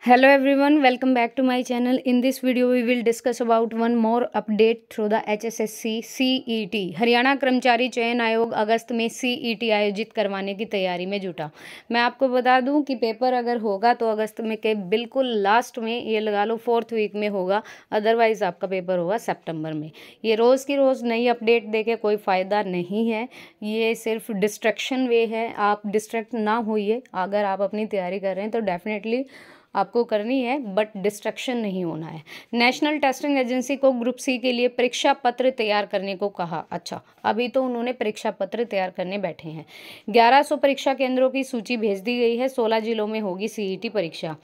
Hello everyone, welcome back to my channel. In this video we will discuss about one more update through the HSSC CET। Haryana कर्मचारी चयन आयोग अगस्त में CET आयोजित करवाने की तैयारी में जुटा। मैं आपको बता दूं कि पेपर अगर होगा तो अगस्त में के बिल्कुल लास्ट में, ये लगा लो 4th वीक में होगा, अदरवाइज़ आपका पेपर होगा सितंबर में। ये रोज़ की रोज़ नई अपडेट देके कोई फ़ायदा नहीं है, ये सिर्फ डिस्ट्रैक्शन वे है। आप डिस्ट्रैक्ट ना होइए, अगर आप अपनी तैयारी कर रहे हैं तो डेफिनेटली आपको करनी है, बट डिस्ट्रैक्शन नहीं होना है। नेशनल टेस्टिंग एजेंसी को ग्रुप सी के लिए परीक्षा पत्र तैयार करने को कहा। अच्छा, अभी तो उन्होंने परीक्षा पत्र तैयार करने बैठे हैं। 1100 परीक्षा केंद्रों की सूची भेज दी गई है। 16 जिलों में होगी CET परीक्षा।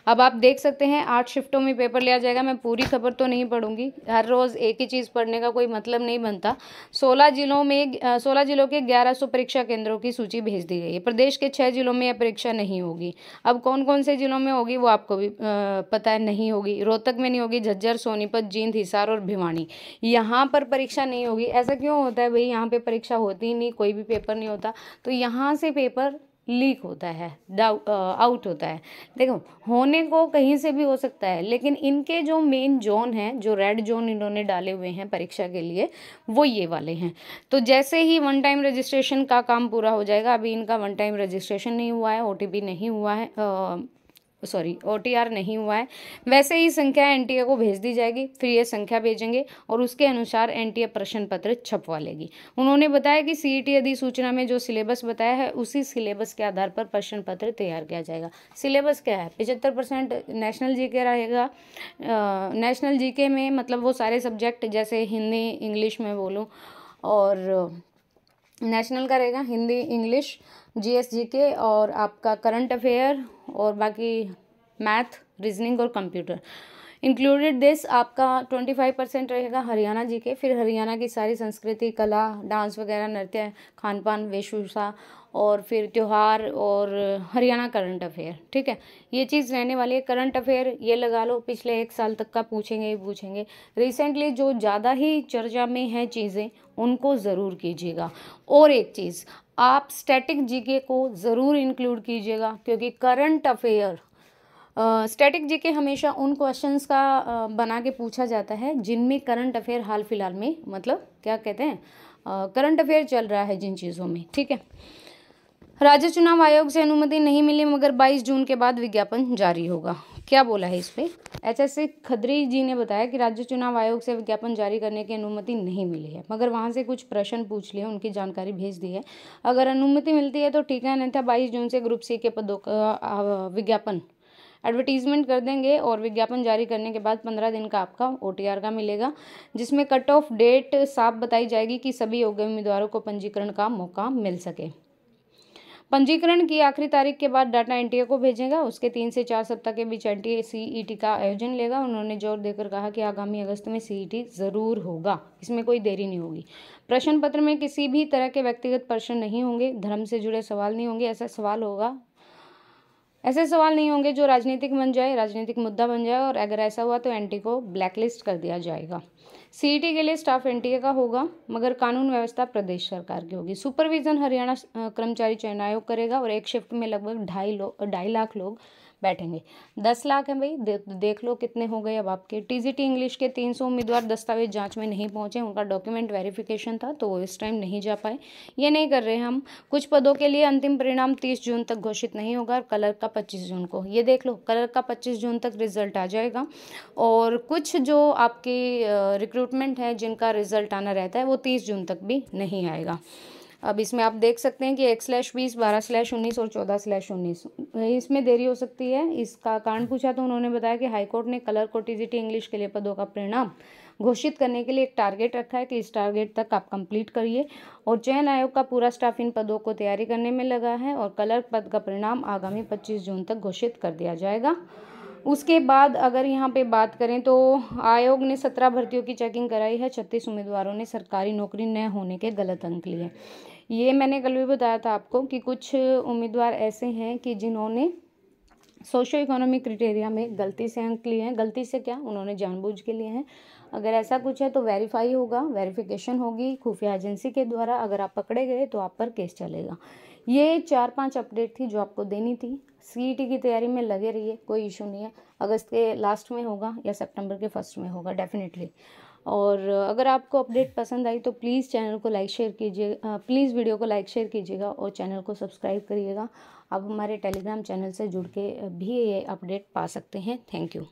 अब आप देख सकते हैं 8 शिफ्टों में पेपर लिया जाएगा। मैं पूरी खबर तो नहीं पढ़ूंगी, हर रोज़ एक ही चीज़ पढ़ने का कोई मतलब नहीं बनता। 16 जिलों के 1100 परीक्षा केंद्रों की सूची भेज दी गई है। प्रदेश के 6 जिलों में यह परीक्षा नहीं होगी। अब कौन कौन से जिलों में होगी वो आपको भी पता है, नहीं होगी। रोहतक में नहीं होगी, झज्जर, सोनीपत, जींद, हिसार और भिवानी, यहाँ पर परीक्षा नहीं होगी। ऐसा क्यों होता है भाई? यहाँ पे परीक्षा होती ही नहीं, कोई भी पेपर नहीं होता, तो यहाँ से पेपर लीक होता है, आउट होता है। देखो, होने को कहीं से भी हो सकता है, लेकिन इनके जो मेन जोन हैं, जो रेड जोन इन्होंने डाले हुए हैं परीक्षा के लिए, वो ये वाले हैं। तो जैसे ही वन टाइम रजिस्ट्रेशन का काम पूरा हो जाएगा, अभी इनका वन टाइम रजिस्ट्रेशन नहीं हुआ है, OTP नहीं हुआ है, OTR नहीं हुआ है, वैसे ही संख्या NTA को भेज दी जाएगी। फिर ये संख्या भेजेंगे और उसके अनुसार NTA प्रश्न पत्र छपवा लेगी। उन्होंने बताया कि CET अधिसूचना में जो सिलेबस बताया है, उसी सिलेबस के आधार पर प्रश्न पत्र तैयार किया जाएगा। सिलेबस क्या है? 75% नेशनल GK रहेगा। नेशनल GK में मतलब वो सारे सब्जेक्ट, जैसे हिंदी इंग्लिश में बोलूँ, और नेशनल का रहेगा हिंदी इंग्लिश, GS GK, और आपका करंट अफेयर, और बाकी मैथ, रीजनिंग और कंप्यूटर इंक्लूडेड। दिस आपका 25% रहेगा हरियाणा GK। फिर हरियाणा की सारी संस्कृति, कला, डांस वगैरह, नृत्य, खान पान, वेशभूषा, और फिर त्यौहार, और हरियाणा करंट अफेयर। ठीक है, ये चीज़ रहने वाली है। करंट अफेयर ये लगा लो पिछले 1 साल तक का पूछेंगे ही पूछेंगे। रिसेंटली जो ज़्यादा ही चर्चा में है चीज़ें, उनको ज़रूर कीजिएगा। और एक चीज़, आप स्टैटिक GK को ज़रूर इंक्लूड कीजिएगा, क्योंकि करंट अफेयर, स्टैटिक GK हमेशा उन क्वेश्चंस का बना के पूछा जाता है जिनमें करंट अफेयर हाल फिलहाल में, मतलब क्या कहते हैं, करंट अफेयर चल रहा है जिन चीज़ों में। ठीक है, राज्य चुनाव आयोग से अनुमति नहीं मिली, मगर 22 जून के बाद विज्ञापन जारी होगा। क्या बोला है इस पे? HSC खत्री जी ने बताया कि राज्य चुनाव आयोग से विज्ञापन जारी करने की अनुमति नहीं मिली है, मगर वहां से कुछ प्रश्न पूछ लिए, उनकी जानकारी भेज दी है। अगर अनुमति मिलती है तो ठीक है, नहीं था 22 जून से ग्रुप C के पदों का विज्ञापन, एडवर्टीजमेंट कर देंगे, और विज्ञापन जारी करने के बाद 15 दिन का आपका OTR का मिलेगा, जिसमें कट ऑफ डेट साफ बताई जाएगी कि सभी योग्य उम्मीदवारों को पंजीकरण का मौका मिल सके। पंजीकरण की आखिरी तारीख के बाद डाटा NTA को भेजेगा। उसके 3 से 4 सप्ताह के बीच NTA CET का आयोजन लेगा। उन्होंने जोर देकर कहा कि आगामी अगस्त में CET ज़रूर होगा, इसमें कोई देरी नहीं होगी। प्रश्न पत्र में किसी भी तरह के व्यक्तिगत प्रश्न नहीं होंगे, धर्म से जुड़े सवाल नहीं होंगे। ऐसे सवाल नहीं होंगे जो राजनीतिक बन जाए, राजनीतिक मुद्दा बन जाए, और अगर ऐसा हुआ तो NTA को ब्लैकलिस्ट कर दिया जाएगा। CET के लिए स्टाफ NTA का होगा, मगर कानून व्यवस्था प्रदेश सरकार की होगी। सुपरविजन हरियाणा कर्मचारी चयन आयोग करेगा, और एक शिफ्ट में लगभग 2.5 लाख लोग बैठेंगे। 10 लाख है भाई, देख लो कितने हो गए अब आपके। TGT इंग्लिश के 300 उम्मीदवार दस्तावेज जांच में नहीं पहुंचे, उनका डॉक्यूमेंट वेरिफिकेशन था, तो वो इस टाइम नहीं जा पाए। ये नहीं कर रहे हम। कुछ पदों के लिए अंतिम परिणाम 30 जून तक घोषित नहीं होगा, और कलर का 25 जून को। ये देख लो, कलर का 25 जून तक रिजल्ट आ जाएगा। और कुछ जो आपकी रिक्रूटमेंट है जिनका रिजल्ट आना रहता है, वो 30 जून तक भी नहीं आएगा। अब इसमें आप देख सकते हैं कि 1/20, 12/19 और 14/19 इसमें देरी हो सकती है। इसका कारण पूछा तो उन्होंने बताया कि हाईकोर्ट ने कलर को TGT इंग्लिश के लिए पदों का परिणाम घोषित करने के लिए एक टारगेट रखा है कि इस टारगेट तक आप कंप्लीट करिए, और चयन आयोग का पूरा स्टाफ इन पदों को तैयारी करने में लगा है, और कलर पद का परिणाम आगामी 25 जून तक घोषित कर दिया जाएगा। उसके बाद अगर यहाँ पे बात करें तो आयोग ने 17 भर्तियों की चेकिंग कराई है। 36 उम्मीदवारों ने सरकारी नौकरी न होने के गलत अंक लिए। ये मैंने कल भी बताया था आपको कि कुछ उम्मीदवार ऐसे हैं कि जिन्होंने सोशो इकोनॉमिक क्राइटेरिया में गलती से अंक लिए हैं। गलती से क्या, उन्होंने जानबूझ के लिए हैं। अगर ऐसा कुछ है तो वेरीफाई होगा, वेरिफिकेशन होगी खुफिया एजेंसी के द्वारा। अगर आप पकड़े गए तो आप पर केस चलेगा। ये 4-5 अपडेट थी जो आपको देनी थी। सीईटी की तैयारी में लगे रहिए, कोई इशू नहीं है। अगस्त के लास्ट में होगा या सितंबर के फर्स्ट में होगा डेफिनेटली। और अगर आपको अपडेट पसंद आई तो प्लीज़ चैनल को लाइक शेयर कीजिए, प्लीज़ वीडियो को लाइक शेयर कीजिएगा और चैनल को सब्सक्राइब करिएगा। आप हमारे टेलीग्राम चैनल से जुड़ के भी ये अपडेट पा सकते हैं। Thank you.